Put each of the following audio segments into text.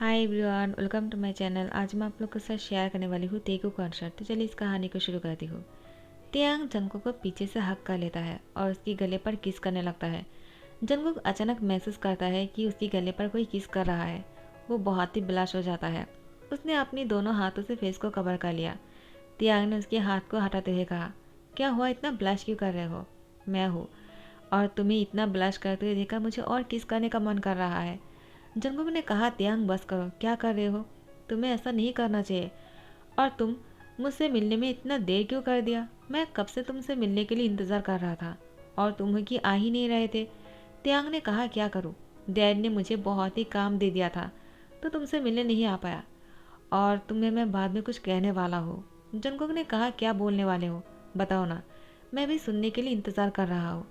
Hi everyone, welcome to my channel. आज मैं आप लोग के साथ शेयर करने वाली हूँ तेगू कॉन्सर्ट। तो चलिए इस कहानी को शुरू करती हूँ। तियांग जंगकुक को पीछे से हक कर लेता है और उसकी गले पर किस करने लगता है। जंगकुक अचानक महसूस करता है कि उसकी गले पर कोई किस कर रहा है। वो बहुत ही ब्लश हो जाता है। उसने अपनी दोनों हाथों से फेस को कवर कर लिया। तियांग ने उसके हाथ को हटाते हुए कहा, क्या हुआ, इतना ब्लश क्यों कर रहे हो? मैं हूँ, और तुम्हें इतना ब्लश करते हुए देखकर मुझे और किस करने का मन कर रहा है। जंगकुक ने कहा, तियांग बस करो, क्या कर रहे हो? तुम्हें ऐसा नहीं करना चाहिए। और तुम मुझसे मिलने में इतना देर क्यों कर दिया? मैं कब से तुमसे मिलने के लिए इंतज़ार कर रहा था और तुम ही आ ही नहीं रहे थे। तियांग ने कहा, क्या करूँ, डैड ने मुझे बहुत ही काम दे दिया था तो तुमसे मिलने नहीं आ पाया, और तुम्हें मैं बाद में कुछ कहने वाला हूँ। जंगकुक ने कहा, क्या बोलने वाले हो, बताओ ना, मैं भी सुनने के लिए इंतज़ार कर रहा हूँ।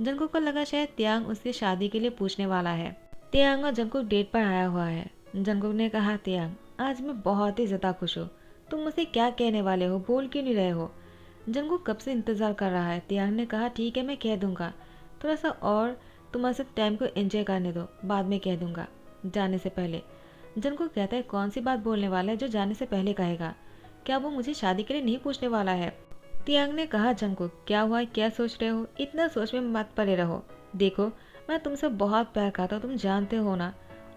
जंगकुक को लगा शायद तियांग उससे शादी के लिए पूछने वाला है। तियांग और जंगकुक डेट पर आया हुआ है। जंगकुक ने कहा, तियांग आज मैं बहुत ही ज़्यादा खुश हूँ। तुम मुझसे क्या कहने वाले हो, बोल क्यों नहीं रहे हो? जंगकुक कब से इंतज़ार कर रहा है। तियांग ने कहा, ठीक है, मैं कह दूंगा, थोड़ा सा और तुम्हारे साथ टाइम को एंजॉय करने दो, बाद में कह दूंगा, जाने से पहले। जंगकुक कहता है, कौन सी बात बोलने वाला है जो जाने से पहले कहेगा? क्या वो मुझे शादी के लिए नहीं पूछने वाला है? तियांग ने कहा, जंगकुक क्या हुआ, क्या सोच रहे हो? इतना सोच में मत पड़े रहो। देखो, मैं तुमसे बहुत प्यार करता हूँ, तुम जानते हो ना,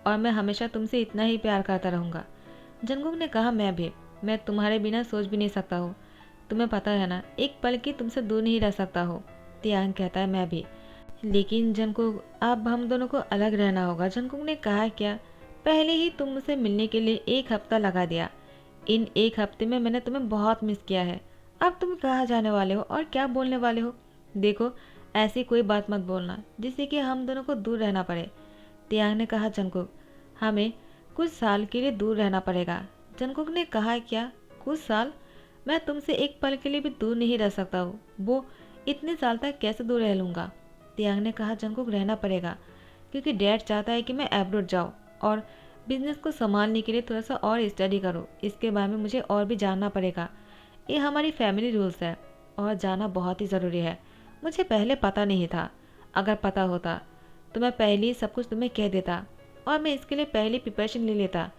और मैं हमेशा तुमसे इतना ही प्यार करता रहूँगा। जंगकुक ने कहा, मैं भी, मैं तुम्हारे बिना सोच भी नहीं सकता हूँ। तुम्हें पता है ना, एक पल की तुमसे दूर नहीं रह सकता हो। तियांग कहता है, मैं भी। लेकिन जंगकुक, अब हम दोनों को अलग रहना होगा। जंगकुक ने कहा, क्या? पहले ही तुम मुझसे मिलने के लिए एक हफ्ता लगा दिया। इन एक हफ्ते में मैंने तुम्हें बहुत मिस किया है। अब तुम कहाँ जाने वाले हो और क्या बोलने वाले हो? देखो, ऐसी कोई बात मत बोलना जिससे कि हम दोनों को दूर रहना पड़े। तियांग ने कहा, जंगकुक हमें कुछ साल के लिए दूर रहना पड़ेगा। जंगकुक ने कहा, क्या कुछ साल? मैं तुमसे एक पल के लिए भी दूर नहीं रह सकता हूँ। वो इतने साल तक कैसे दूर रह लूँगा? तियांग ने कहा, जंगकुक रहना पड़ेगा, क्योंकि डैड चाहता है कि मैं अब्रॉड जाऊँ और बिजनेस को संभालने के लिए थोड़ा सा और स्टडी करो। इसके बारे में मुझे और भी जानना पड़ेगा। ये हमारी फैमिली रूल्स है और जाना बहुत ही ज़रूरी है। मुझे पहले पता नहीं था। अगर पता होता तो मैं पहले ही सब कुछ तुम्हें कह देता और मैं इसके लिए पहले प्रिपरेशन ले लेता।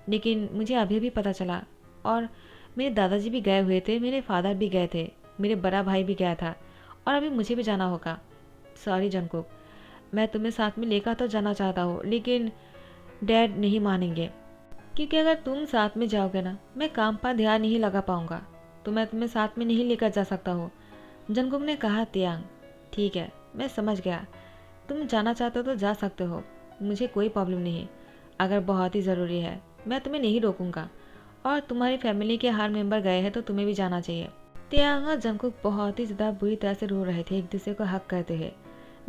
लेकिन मुझे अभी भी पता चला, और मेरे दादाजी भी गए हुए थे, मेरे फादर भी गए थे, मेरे बड़ा भाई भी गया था, और अभी मुझे भी जाना होगा। सॉरी जंकुक, मैं तुम्हें साथ में लेकर तो जाना चाहता हूँ, लेकिन डैड नहीं मानेंगे, क्योंकि अगर तुम साथ में जाओगे ना, मैं काम पर ध्यान नहीं लगा पाऊंगा, तो मैं तुम्हें साथ में नहीं लेकर जा सकता हूँ। जंगकुक ने कहा, तियांग ठीक है, मैं समझ गया, तुम जाना चाहते हो तो जा सकते हो, मुझे कोई प्रॉब्लम नहीं। अगर बहुत ही ज़रूरी है मैं तुम्हें नहीं रोकूंगा, और तुम्हारी फैमिली के हर मेंबर गए हैं तो तुम्हें भी जाना चाहिए। तियांग और जंगकुक बहुत ही ज़्यादा बुरी तरह से रो रहे थे, एक दूसरे को हक करते हुए,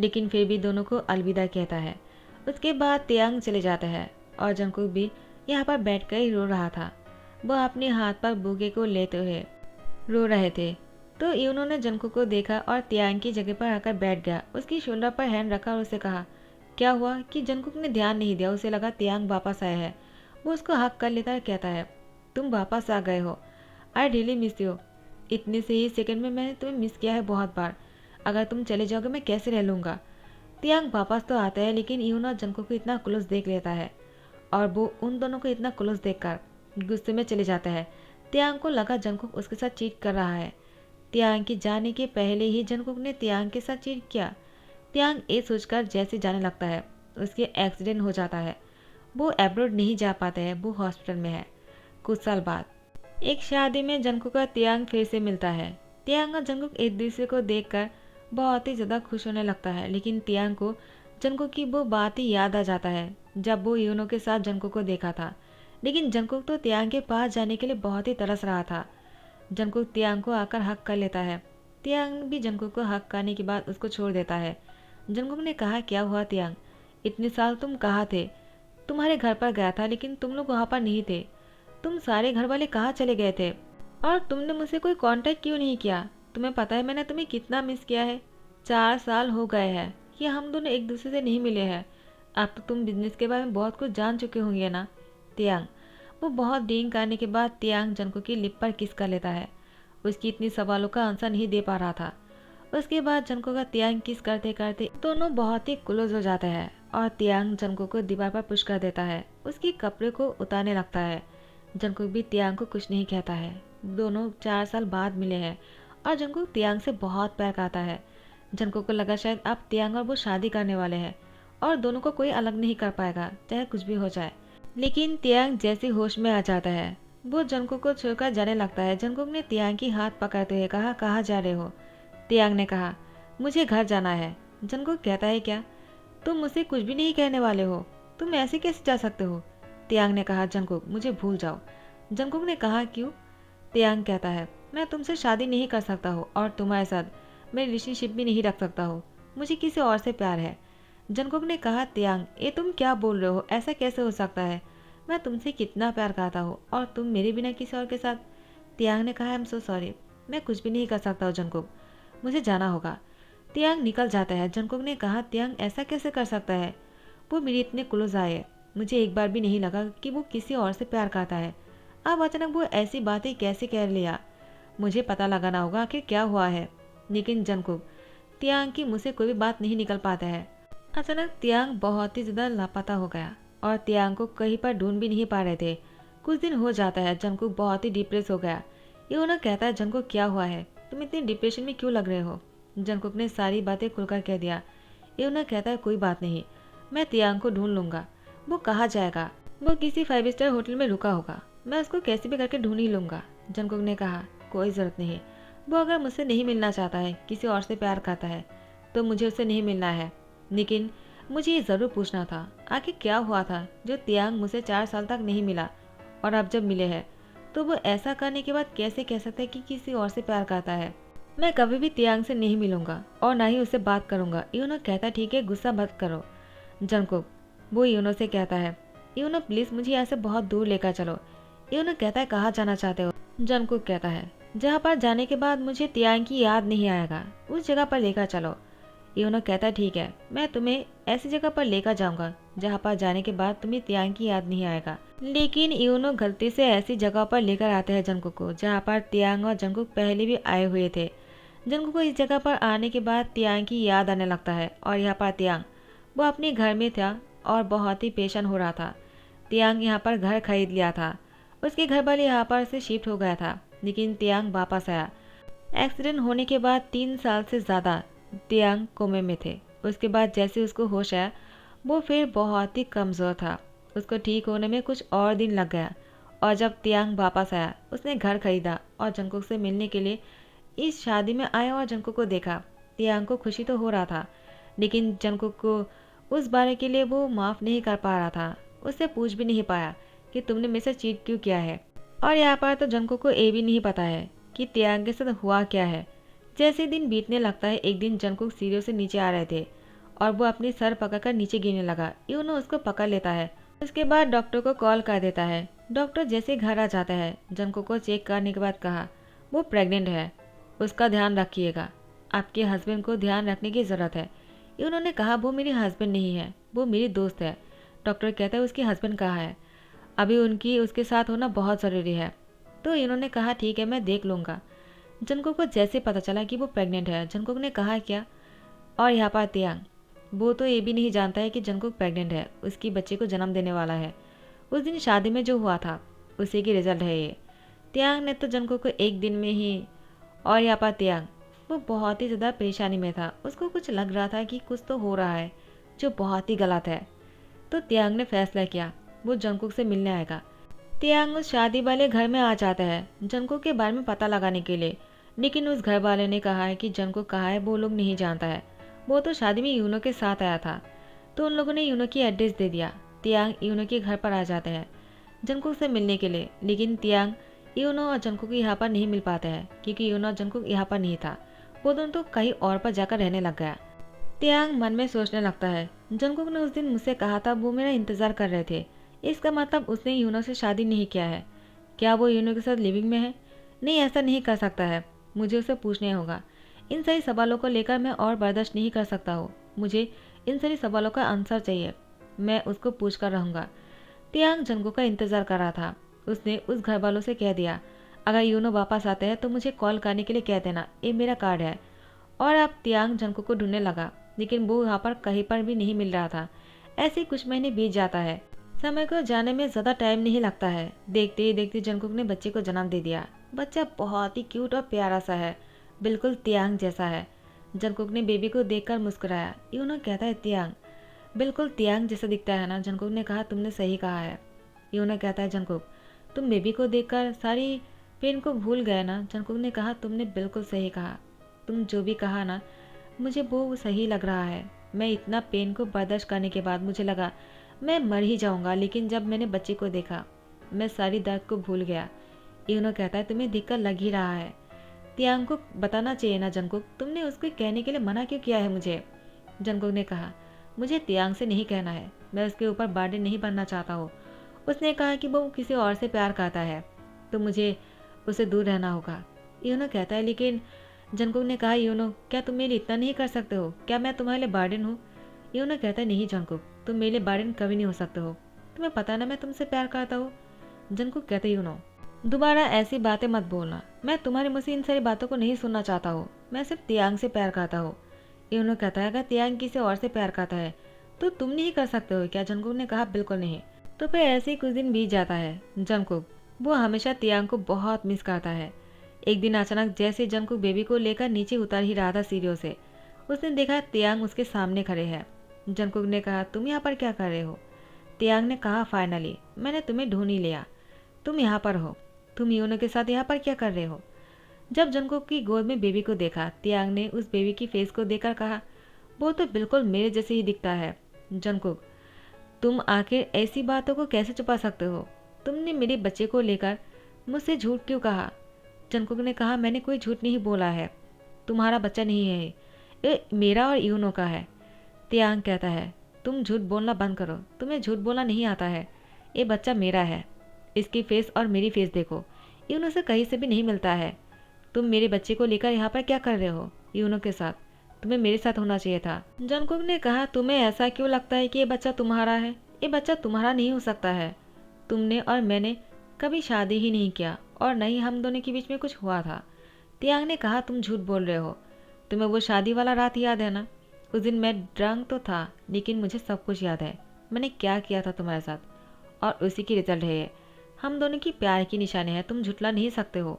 लेकिन फिर भी दोनों को अलविदा कहता है। उसके बाद तियांग चले जाता है और जंगकुक भी यहाँ पर बैठकर ही रो रहा था। वह अपने हाथ पर बुके को लेते हुए रो रहे थे। तो यूनो ने जंगकुक को देखा और तियांग की जगह पर आकर बैठ गया। उसकी शोल्डर पर हैंड रखा और उसे कहा, क्या हुआ? कि जंगकुक ने ध्यान नहीं दिया। उसे लगा तियांग वापस आया है। वो उसको हक कर लेता है, कहता है, तुम वापस आ गए हो, आई रियली मिस यू। इतने से ही सेकंड में मैंने तुम्हें मिस किया है बहुत बार। अगर तुम चले जाओगे मैं कैसे रह लूँगा? तियांग वापस तो आता है, लेकिन यूनो और जंगकुक को इतना क्लोज देख लेता है, और वो उन दोनों को इतना क्लोज देखकर गुस्से में चले जाता है। तियांग को लगा जंगकुक उसके साथ चीट कर रहा है। तियांग के जाने के पहले ही जंगकुक ने तियांग के साथ चीट किया। तियांग ये सोचकर जैसे जाने लगता है, उसके एक्सीडेंट हो जाता है। वो अब्रॉड नहीं जा पाता है, वो हॉस्पिटल में है। कुछ साल बाद एक शादी में जंगकुक और तियांग फिर से मिलता है। तियांग और जंगकुक एक दूसरे को देखकर बहुत ही ज़्यादा खुश होने लगता है, लेकिन तियांग को जंगकुक की वो बात ही याद आ जाता है जब वो यूनो के साथ जंगकुक को देखा था। लेकिन जंगकुक तो तियांग के पास जाने के लिए बहुत ही तरस रहा था। जंगकुक तियांग को आकर हक कर लेता है। तियांग भी जंगकुक को हक करने के बाद उसको छोड़ देता है। जंगकुक ने कहा, क्या हुआ तियांग, इतने साल तुम कहाँ थे? तुम्हारे घर पर गया था, लेकिन तुम लोग वहाँ पर नहीं थे। तुम सारे घर वाले कहाँ चले गए थे? और तुमने मुझसे कोई कांटेक्ट क्यों नहीं किया? तुम्हें पता है मैंने तुम्हें कितना मिस किया है। 4 साल हो गए हैं कि हम दोनों एक दूसरे से नहीं मिले हैं। अब तो तुम बिजनेस के बारे में बहुत कुछ जान चुके होंगे ना? तियांग, वो बहुत डींग करने के बाद तियांग जंगकुक की लिप पर किस कर लेता है। उसकी इतनी सवालों का आंसर नहीं दे पा रहा था। उसके बाद जंगकुक का तियांग किस करते करते दोनों बहुत ही क्लोज हो जाते हैं, और तियांग जंगकुक को दीवार पर पुश कर देता है। उसके कपड़े को उतारने लगता है। जंगकुक भी तियांग को कुछ नहीं कहता है। दोनों 4 साल बाद मिले हैं और जंगकुक तियांग से बहुत प्यार करता है। जंगकुक को लगा शायद अब तियांग और वो शादी करने वाले हैं और दोनों को कोई अलग नहीं कर पाएगा, चाहे कुछ भी हो जाए। लेकिन तियांग जैसे होश में आ जाता है, वो जंगकुक को छोड़कर जाने लगता है। जंगकुक ने तियांग की हाथ पकड़ते हुए कहा, कहाँ जा रहे हो? तियांग ने कहा, मुझे घर जाना है। जंगकुक कहता है, क्या तुम मुझसे कुछ भी नहीं कहने वाले हो? तुम ऐसे कैसे जा सकते हो? तियांग ने कहा, जंगकुक मुझे भूल जाओ। जंगकुक ने कहा, क्यों? तियांग कहता है, मैं तुमसे शादी नहीं कर सकता हूँ और तुम्हारे साथ मैं रिलेशनशिप भी नहीं रख सकता हूँ। मुझे किसी और से प्यार है। जंगकुक ने कहा, तियांग ये तुम क्या बोल रहे हो? ऐसा कैसे हो सकता है? मैं तुमसे कितना प्यार करता हूँ और तुम मेरे बिना किसी और के साथ? तियांग ने कहा, आई एम सो सॉरी, मैं कुछ भी नहीं कर सकता हूँ जंगकुक, मुझे जाना होगा। तियांग निकल जाता है। जंगकुक ने कहा, तियांग ऐसा कैसे कर सकता है? वो मेरे इतने क्लोज आए, मुझे एक बार भी नहीं लगा कि वो किसी और से प्यार करता है। अब अचानक वो ऐसी बातें कैसे कह लिया? मुझे पता लगाना होगा आखिर क्या हुआ है। लेकिन जंगकुक, तियांग की मुझसे कोई भी बात नहीं निकल पाता है। अचानक तियांग बहुत ही ज्यादा लापता हो गया और तियांग को कहीं पर ढूंढ भी नहीं पा रहे थे। कुछ दिन हो जाता है, जंगकुक बहुत ही डिप्रेस हो गया। ये उन्हें कहता है, जंगकुक क्या हुआ है? तुम इतने डिप्रेशन में क्यों लग रहे हो? जंगकुक ने सारी बातें खुलकर कह दिया। ये उन्हें कहता है, कोई बात नहीं, मैं तियांग को ढूंढ लूंगा। वो कहाँ जाएगा? वो किसी 5 स्टार होटल में रुका होगा, मैं उसको कैसे भी करके ढूंढ ही लूंगा। जंगकुक ने कहा, कोई जरूरत नहीं, वो अगर मुझसे नहीं मिलना चाहता है, किसी और से प्यार करता है, तो मुझे उससे नहीं मिलना है। लेकिन मुझे ये ज़रूर पूछना था, आखिर क्या हुआ था जो तियांग मुझसे 4 साल तक नहीं मिला और अब जब मिले हैं तो वो ऐसा करने के बाद कैसे कह सकता है कि किसी और से प्यार करता है? मैं कभी भी तियांग से नहीं मिलूंगा और ना ही उससे बात करूंगा। यूनो कहता, ठीक है, गुस्सा मत करो। जंगकुक, वो यूनो से कहता है, यूनो प्लीज़ मुझे यहाँ से बहुत दूर लेकर चलो। यूनो कहता है, कहाँ जाना चाहते हो? जंगकुक कहता है, जहाँ पर जाने के बाद मुझे तियांग की याद नहीं आएगा, उस जगह पर लेकर चलो। यूनो कहता है, ठीक है, मैं तुम्हें ऐसी जगह पर लेकर जाऊंगा जहाँ पर जाने के बाद तुम्हें तियांग की याद नहीं आएगा। लेकिन यूनो गलती से ऐसी जगह पर लेकर आते हैं जंगकुक को जहाँ पर तियांग और जंगकुक पहले भी आए हुए थे। जंगकुक को इस जगह पर आने के बाद तियांग की याद आने लगता है और यहाँ पर तियांग वो अपने घर में था और बहुत ही पेशेंट हो रहा था। तियांग यहाँ पर घर खरीद लिया था, उसके घर वाले यहाँ पर से शिफ्ट हो गया था। लेकिन तियांग वापस आया। एक्सीडेंट होने के बाद 3 साल से ज़्यादा तियांग कोमे में थे। उसके बाद जैसे उसको होश आया, वो फिर बहुत ही कमज़ोर था। उसको ठीक होने में कुछ और दिन लग गया और जब तियांग वापस आया, उसने घर खरीदा और जंगकुक से मिलने के लिए इस शादी में आया और जंगकुक को देखा। तियांग को खुशी तो हो रहा था, लेकिन जंगकुक को उस बारे के लिए वो माफ़ नहीं कर पा रहा था। उससे पूछ भी नहीं पाया कि तुमने मेरे से चीट क्यों किया है। और यहाँ पर तो जंगकुक को ये भी नहीं पता है कि तियांग के साथ हुआ क्या है। जैसे दिन बीतने लगता है, एक दिन जंगकुक सीढ़ियों से नीचे आ रहे थे और वो अपनी सर पकड़कर नीचे गिरने लगा। यूनो उसको पकड़ लेता है। उसके बाद डॉक्टर को कॉल कर देता है। डॉक्टर जैसे घर आ जाता है, जंगकुक को चेक करने के बाद कहा, वो प्रेग्नेंट है, उसका ध्यान रखिएगा, आपके हस्बैंड को ध्यान रखने की ज़रूरत है। उन्होंने कहा, वो मेरी हस्बैंड नहीं है, वो मेरी दोस्त है। डॉक्टर कहता है, उसकी हस्बैंड कहाँ है? अभी उनकी उसके साथ होना बहुत ज़रूरी है। तो इन्होंने कहा, ठीक है, मैं देख लूँगा। जंगकुक को जैसे पता चला कि वो प्रेग्नेंट है, जंगकुक ने कहा, क्या? और यहाँ पर तियांग, वो तो ये भी नहीं जानता है कि जंगकुक प्रेग्नेंट है, उसकी बच्चे को जन्म देने वाला है। उस दिन शादी में जो हुआ था उसी की रिजल्ट है ये। तियांग ने तो जंगकुक को एक दिन में ही। और यहाँ पर तियांग वो बहुत ही ज़्यादा परेशानी में था। उसको कुछ लग रहा था कि कुछ तो हो रहा है जो बहुत ही गलत है। तो तियांग ने फैसला किया वो जंगकुक से मिलने आएगा। तियांग उस शादी वाले घर में आ जाता है जंगकुक के बारे में पता लगाने के लिए। लेकिन उस घर वाले ने कहा है कि जंगकुक कहाँ है वो लोग नहीं जानता है, वो तो शादी में यूनो के साथ आया था। तो उन लोगों ने यूनो की एड्रेस दे दिया। तियांग यूनो के घर पर आ जाते हैं जंगकुक से मिलने के लिए। लेकिन तियांग यूनो और जंगकुक यहाँ पर नहीं मिल पाते हैं क्योंकि यूनो और जंगकुक यहाँ पर नहीं था, वो दोनों तो कहीं और पर जाकर रहने लग गया। तियांग मन में सोचने लगता है, जंगकुक ने उस दिन मुझसे कहा था वो मेरा इंतजार कर रहे थे, इसका मतलब उसने यूनो से शादी नहीं किया है। क्या वो यूनो के साथ लिविंग में है? नहीं, ऐसा नहीं कर सकता है, मुझे उसे पूछने होगा। इन सभी सवालों को लेकर मैं और बर्दाश्त नहीं कर सकता हूँ, मुझे इन सभी सवालों का आंसर चाहिए, मैं उसको पूछ कर रहूँगा। तियांग जंगकुक का इंतजार कर रहा था। उसने उस घर वालों से कह दिया, अगर यूनो वापस आते हैं तो मुझे कॉल करने के लिए कह देना, ये मेरा कार्ड है। और अब तियांग जंगकुक को ढूंढने लगा, लेकिन वो यहाँ पर कहीं पर भी नहीं मिल रहा था। ऐसे कुछ महीने बीत जाता है। समय को जाने में ज़्यादा टाइम नहीं लगता है। देखते ही देखते जंगकुक ने बच्चे को जन्म दे दिया। बच्चा बहुत ही क्यूट और प्यारा सा है, बिल्कुल तियांग जैसा है। जंगकुक ने बेबी को देखकर मुस्कुराया। यूनो कहता है तियांग बिल्कुल तियांग जैसा दिखता है ना। जंगकुक ने कहा तुमने सही कहा है। यूनो कहता है जंगकुक तुम बेबी को देखकर सारी पेन को भूल गए ना। जंगकुक ने कहा तुमने बिल्कुल सही कहा। तुम जो भी कहा ना मुझे वो सही लग रहा है। मैं इतना पेन को बर्दाश्त करने के बाद मुझे लगा मैं मर ही जाऊंगा, लेकिन जब मैंने बच्चे को देखा मैं सारी दर्द को भूल गया। यूनो कहता है तुम्हें दिक्कत लग ही रहा है। तियांग को बताना चाहिए ना जंगकुक, तुमने उसको कहने के लिए मना क्यों किया है मुझे। जंगकुक ने कहा मुझे तियांग से नहीं कहना है, मैं उसके ऊपर बर्डन नहीं बनना चाहता हूँ। उसने कहा कि वो किसी और से प्यार करता है तो मुझे उससे दूर रहना होगा। यूनो कहता है लेकिन जंगकुक ने कहा यूनो क्या तुम मेरे लिए इतना नहीं कर सकते हो, क्या मैं तुम्हारे लिए बर्डन हूँ। यूनो कहता है नहीं जंगकुक, तुम मेरे लिए बर्डन कभी नहीं हो सकते हो, तुम्हें पता ना मैं तुमसे प्यार करता हूँ। जंगकुक कहते यूनो दोबारा ऐसी बातें मत बोलना, मैं तुम्हारे मुंह से इन सारी बातों को नहीं सुनना चाहता हूँ, मैं सिर्फ तियांग से प्यार करता हूँ। यूनो कहता है अगर तियांग किसी और से प्यार करता है तो तुम नहीं कर सकते हो क्या। जंगकुक ने कहा बिल्कुल नहीं। तो फिर ऐसे ही कुछ दिन बीत जाता है। जंगकुक वो हमेशा तियांग को बहुत मिस करता है। एक दिन अचानक जैसे जंगकुक बेबी को लेकर नीचे उतर ही रहा था सीढ़ियों से, उसने देखा तियांग उसके सामने खड़े हैं। जंगकुक ने कहा तुम यहाँ पर क्या कर रहे हो। तियांग ने कहा फाइनली मैंने तुम्हें ढूंढ ही लिया, तुम यहाँ पर हो। तुम यूनो के साथ यहाँ पर क्या कर रहे हो। जब जंगकुक की गोद में बेबी को देखा तियांग ने उस बेबी की फेस को देखकर कहा वो तो बिल्कुल मेरे जैसे ही दिखता है। जंगकुक तुम आखिर ऐसी बातों को कैसे छुपा सकते हो, तुमने मेरे बच्चे को लेकर मुझसे झूठ क्यों कहा। जंगकुक ने कहा मैंने कोई झूठ नहीं बोला है, तुम्हारा बच्चा नहीं है ये मेरा और यूनो का है। तियांग कहता है तुम झूठ बोलना बंद करो, तुम्हें झूठ बोलना नहीं आता है, ये बच्चा मेरा है। इसकी फेस और मेरी फेस देखो, यूनो से कहीं से भी नहीं मिलता है। तुम मेरे बच्चे को लेकर यहाँ पर क्या कर रहे हो यूनो के साथ, तुम्हें मेरे साथ होना चाहिए था। जंगकुक ने कहा तुम्हें ऐसा क्यों लगता है कि ये बच्चा तुम्हारा है, ये बच्चा तुम्हारा नहीं हो सकता है। तुमने और मैंने कभी शादी ही नहीं किया और न ही हम दोनों के बीच में कुछ हुआ था। तियांग ने कहा तुम झूठ बोल रहे हो, तुम्हें वो शादी वाला रात याद है ना। उस दिन मैं ड्रंक तो था लेकिन मुझे सब कुछ याद है, मैंने क्या किया था तुम्हारे साथ और उसी की रिजल्ट है ये। हम दोनों की प्यार की निशानी है, तुम झुटला नहीं सकते हो।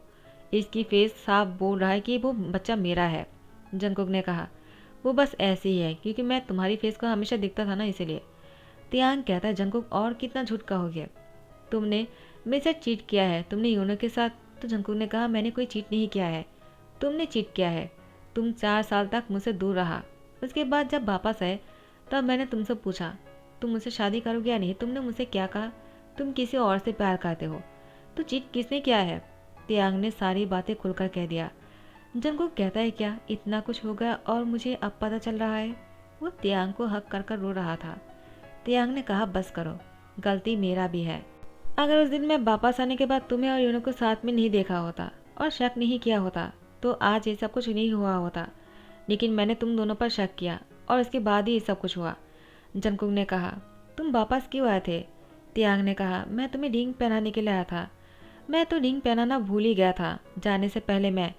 इसकी फेस साफ बोल रहा है कि वो बच्चा मेरा है। जंगकुक ने कहा वो बस ऐसे ही है क्योंकि मैं तुम्हारी फेस को हमेशा दिखता था ना इसीलिए। तियांग कहता है जंगकुक और कितना झूठ कहोगे, तुमने मेरे साथ चीट किया है, तुमने यूनो के साथ। तो जंगकुक ने कहा मैंने कोई चीट नहीं किया है, तुमने चीट किया है। तुम 4 साल तक मुझसे दूर रहा, उसके बाद जब वापस आए तब मैंने तुमसे पूछा तुम मुझसे शादी करोगे या नहीं, तुमने मुझसे क्या कहा, तुम किसी और से प्यार करते हो। तो चीट किसने किया है। तियांग ने सारी बातें खुलकर कह दिया। जंगकुक कहता है क्या इतना कुछ हो गया और मुझे अब पता चल रहा है। वो तियांग को हक कर कर रो रहा था। तियांग ने कहा बस करो, गलती मेरा भी है। अगर उस दिन मैं वापस आने के बाद तुम्हें और यूनो को साथ में नहीं देखा होता और शक नहीं किया होता तो आज ये सब कुछ नहीं हुआ होता, लेकिन मैंने तुम दोनों पर शक किया और उसके बाद ही ये सब कुछ हुआ। जंगकुक ने कहा तुम वापस क्यों आए थे। तियांग ने कहा मैं तुम्हें रिंग पहनाने के लिए आया था, मैं तो रिंग पहनाना भूल ही गया था। जाने से पहले मैं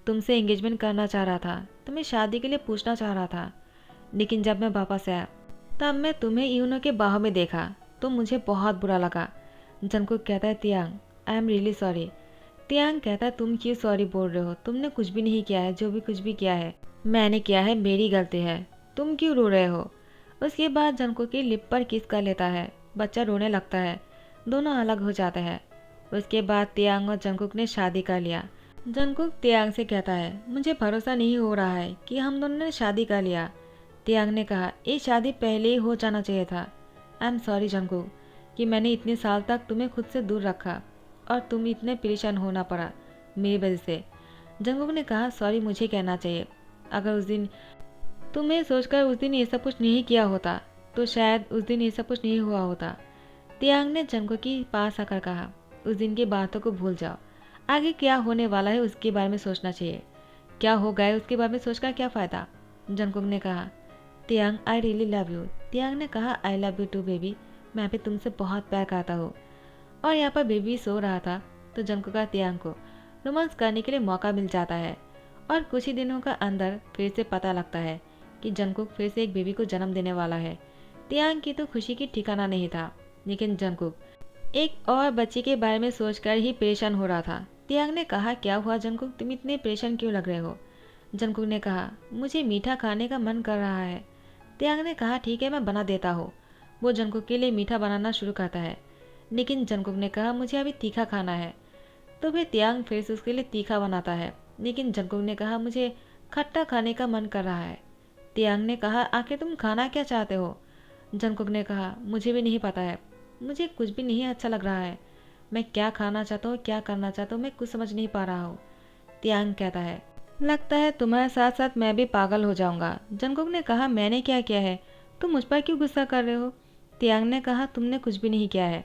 तुमसे एंगेजमेंट करना चाह रहा था, तुम्हें शादी के लिए पूछना चाह रहा था, लेकिन जब मैं वापस आया तब मैं तुम्हें यूनो के बाहों में देखा तो मुझे बहुत बुरा लगा। जंगकुक कहता है तियांग आई एम रियली सॉरी। तियांग कहता है तुम क्यों सॉरी बोल रहे हो, तुमने कुछ भी नहीं किया है, जो भी कुछ भी किया है मैंने किया है, मेरी गलती है, तुम क्यों रो रहे हो। उसके बाद जंगकुक की लिप पर किस कर लेता है, बच्चा रोने लगता है, दोनों अलग हो जाते हैं। उसके बाद तियांग और जंगकुक ने शादी कर लिया। जंगकुक तियांग से कहता है मुझे भरोसा नहीं हो रहा है कि हम दोनों ने शादी कर लिया। तियांग ने कहा ये शादी पहले ही हो जाना चाहिए था। आई एम सॉरी जंगकुक कि मैंने इतने साल तक तुम्हें खुद से दूर रखा और तुम इतने परेशान होना पड़ा मेरी वजह से। जंगकुक ने कहा सॉरी मुझे कहना चाहिए, अगर उस दिन तुम्हें सोचकर उस दिन ये सब कुछ नहीं किया होता तो शायद उस दिन ये सब कुछ नहीं हुआ होता। तियांग ने जंगकुक के पास आकर कहा उस दिन की बातों को भूल जाओ, आगे क्या होने वाला है उसके बारे में सोचना चाहिए, क्या हो गया उसके बारे में सोचकर क्या फ़ायदा। जंगकुक ने कहा तियांग आई रियली लव यू। तियांग ने कहा I love you too baby, मैं भी तुमसे बहुत प्यार करता हूँ। और यहाँ पर बेबी सो रहा था तो जंगकुक का तियांग को रोमांस करने के लिए मौका मिल जाता है और कुछ ही दिनों का अंदर फिर से पता लगता है कि जंगकुक फिर से एक बेबी को जन्म देने वाला है। तियांग की तो खुशी की ठिकाना नहीं था। लेकिन जंगकुक एक और बच्चे के बारे में सोचकर ही परेशान हो रहा था। तियांग ने कहा, क्या हुआ जंगकुक, तुम इतने परेशान क्यों लग रहे हो? जंगकुक ने कहा, मुझे मीठा खाने का मन कर रहा है। तियांग ने कहा, ठीक है, मैं बना देता हूँ। वो जंगकुक के लिए मीठा बनाना शुरू करता है, लेकिन जंगकुक ने कहा, मुझे अभी तीखा खाना है। तो फिर तियांग फिर से उसके लिए तीखा बनाता है, लेकिन जंगकुक ने कहा, मुझे खट्टा खाने का मन कर रहा है। तियांग ने कहा, आखिर तुम खाना क्या चाहते हो? जंगकुक ने कहा, मुझे भी नहीं पता है, मुझे कुछ भी नहीं अच्छा लग रहा है। मैं क्या खाना चाहता हूँ, क्या करना चाहता हूँ, मैं कुछ समझ नहीं पा रहा हूँ। तियांग कहता है, लगता है तुम्हारे साथ साथ मैं भी पागल हो जाऊंगा। जंगकुक ने कहा, मैंने क्या किया है, तुम मुझ पर क्यों गुस्सा कर रहे हो? तियांग ने कहा, तुमने कुछ भी नहीं किया है,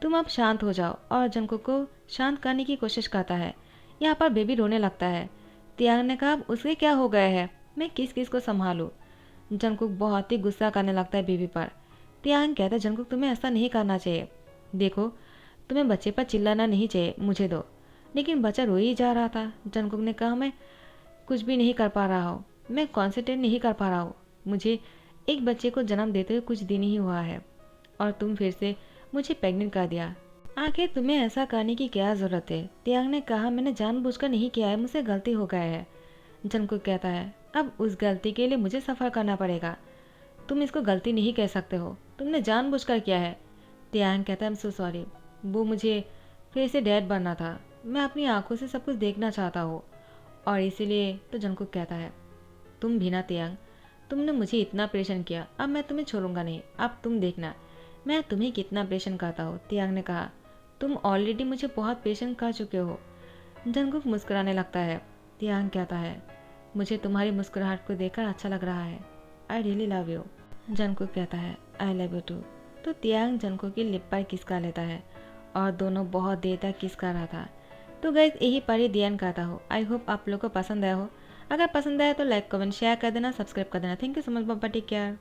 तुम अब शांत हो जाओ। और जंगकुक को शांत करने की कोशिश करता है। यहाँ पर बेबी रोने लगता है। तियांग ने कहा, अब उसे क्या हो गया है, मैं किस किस को संभालूं? जंगकुक बहुत ही गुस्सा करने लगता है बेबी पर। तियांग कहता है, जंगकुक तुम्हें ऐसा नहीं करना चाहिए। देखो, तुम्हें बच्चे पर चिल्लाना नहीं चाहिए, मुझे दो। लेकिन बच्चा रो ही जा रहा था। जंगकुक ने कहा, मैं कुछ भी नहीं कर पा रहा हूँ, मैं कॉन्सेंट्रेट नहीं कर पा रहा हूँ। मुझे एक बच्चे को जन्म देते हुए कुछ दिन ही हुआ है और तुम फिर से मुझे प्रेग्नेंट कर दिया। आखिर तुम्हें ऐसा करने की क्या ज़रूरत है? तियांग ने कहा, मैंने जानबूझकर नहीं किया है, मुझसे गलती हो गया है। जंगकुक कहता है, अब उस गलती के लिए मुझे सफ़र करना पड़ेगा। तुम इसको गलती नहीं कह सकते हो, तुमने जानबूझकर किया है। तियांग कहता है, आई एम सो सॉरी, वो मुझे फिर से डैड बनना था, मैं अपनी आंखों से सब कुछ देखना चाहता हूँ और इसीलिए। तो जंगकुक कहता है, तुम भी ना तियांग, तुमने मुझे इतना परेशान किया, अब मैं तुम्हें छोड़ूंगा नहीं, अब तुम देखना मैं तुम्हें कितना परेशान करता हूँ। तियांग ने कहा, तुम ऑलरेडी मुझे बहुत परेशान कर चुके हो। जंगकुक मुस्कुराने लगता है। तियांग कहता है, मुझे तुम्हारी मुस्कुराहट को देखकर अच्छा लग रहा है, आई रियली लव यू। जंगकुक कहता है, आई लव यू टू। तो तियांग जंगकुक की लिप पर किस कर लेता है और दोनों बहुत देर तक किस कर रहा था। तो गाइस, यही पर ही ध्यान करता हो। आई होप आप लोग को पसंद आया हो। अगर पसंद आया तो लाइक कमेंट शेयर कर देना, सब्सक्राइब कर देना। Thank you so much, bye, take care.